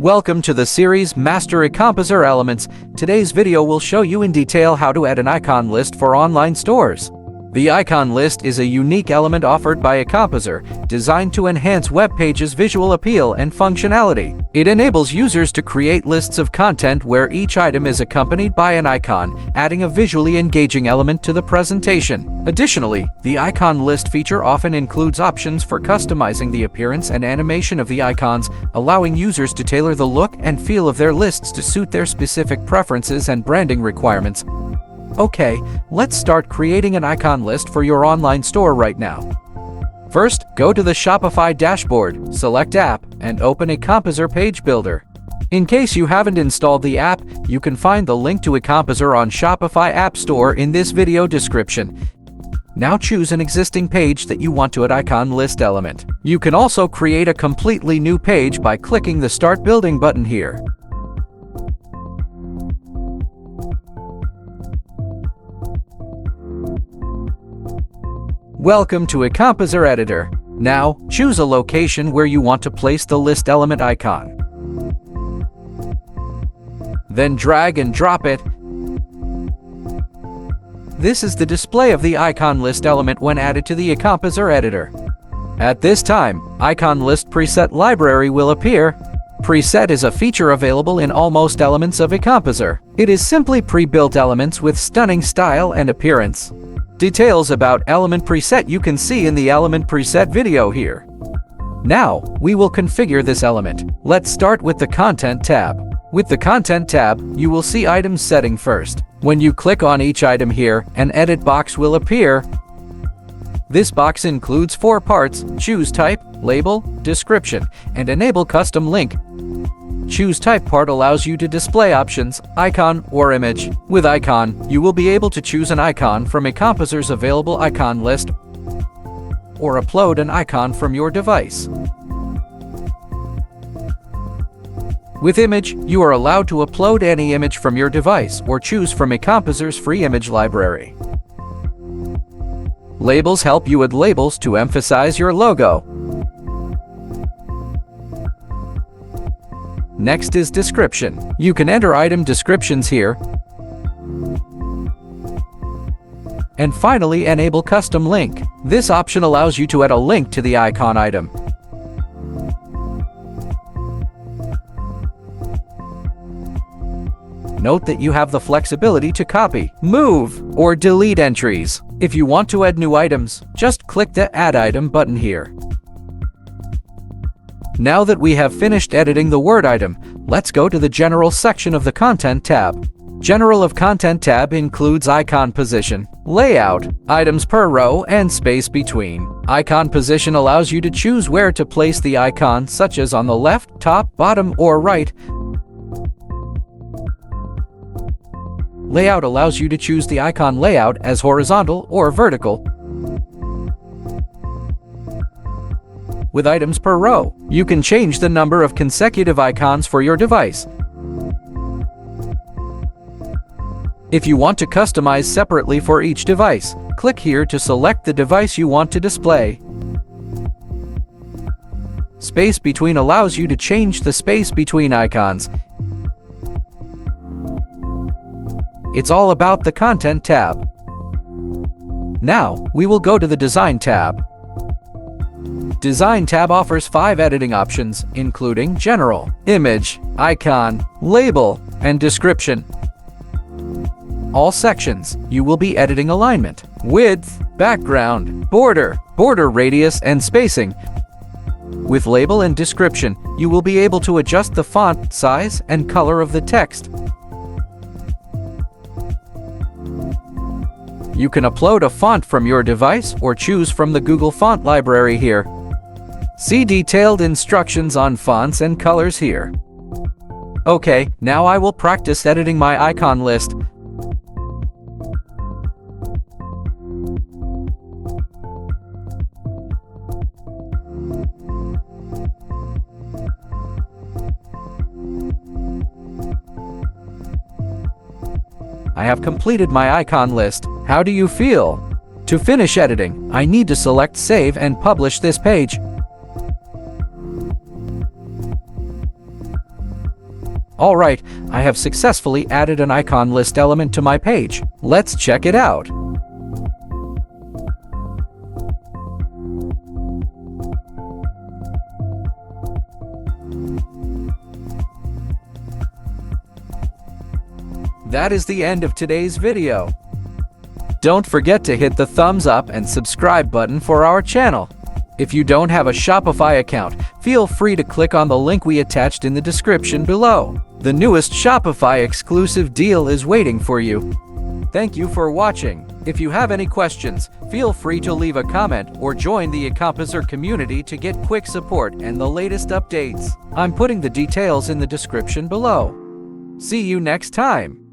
Welcome to the series Master EComposer Elements. Today's video will show you in detail how to add an icon list for online stores. The icon list is a unique element offered by EComposer, designed to enhance web pages' visual appeal and functionality. It enables users to create lists of content where each item is accompanied by an icon, adding a visually engaging element to the presentation. Additionally, the icon list feature often includes options for customizing the appearance and animation of the icons, allowing users to tailor the look and feel of their lists to suit their specific preferences and branding requirements. Okay, let's start creating an icon list for your online store right now. First, go to the Shopify dashboard, select App, and open EComposer Page Builder. In case you haven't installed the app, you can find the link to EComposer on Shopify App Store in this video description. Now choose an existing page that you want to add icon list element. You can also create a completely new page by clicking the Start Building button here. Welcome to EComposer Editor. Now, choose a location where you want to place the list element icon. Then drag and drop it. This is the display of the icon list element when added to the EComposer Editor. At this time, Icon List Preset Library will appear. Preset is a feature available in almost elements of EComposer. It is simply pre-built elements with stunning style and appearance. Details about element preset you can see in the element preset video here. Now, we will configure this element. Let's start with the Content tab. With the Content tab, you will see Items setting first. When you click on each item here, an edit box will appear. This box includes 4 parts: Choose Type, Label, Description, and Enable Custom Link. Choose Type part allows you to display options, icon or image. With icon, you will be able to choose an icon from EComposer's available icon list or upload an icon from your device. With image, you are allowed to upload any image from your device or choose from EComposer's free image library. Labels help you add labels to emphasize your logo. Next is description. You can enter item descriptions here. And finally, enable custom link. This option allows you to add a link to the icon item. Note that you have the flexibility to copy, move, or delete entries. If you want to add new items, just click the Add Item button here. Now that we have finished editing the Word item, let's go to the General section of the Content tab. General of Content tab includes icon position, layout, items per row, and space between. Icon position allows you to choose where to place the icon, such as on the left, top, bottom, or right. Layout allows you to choose the icon layout as horizontal or vertical. With items per row, you can change the number of consecutive icons for your device. If you want to customize separately for each device, click here to select the device you want to display. Space between allows you to change the space between icons. It's all about the Content tab. Now, we will go to the Design tab. Design tab offers 5 editing options, including General, Image, Icon, Label, and Description. All sections, you will be editing alignment, width, background, border radius, and spacing. With Label and Description, you will be able to adjust the font size and color of the text. You can upload a font from your device or choose from the Google Font library here. See detailed instructions on fonts and colors here. Okay, now I will practice editing my icon list. I have completed my icon list. How do you feel? To finish editing, I need to select Save and publish this page. Alright, I have successfully added an icon list element to my page. Let's check it out. That is the end of today's video. Don't forget to hit the thumbs up and subscribe button for our channel. If you don't have a Shopify account, feel free to click on the link we attached in the description below. The newest Shopify exclusive deal is waiting for you. Thank you for watching. If you have any questions, feel free to leave a comment or join the EComposer community to get quick support and the latest updates. I'm putting the details in the description below. See you next time.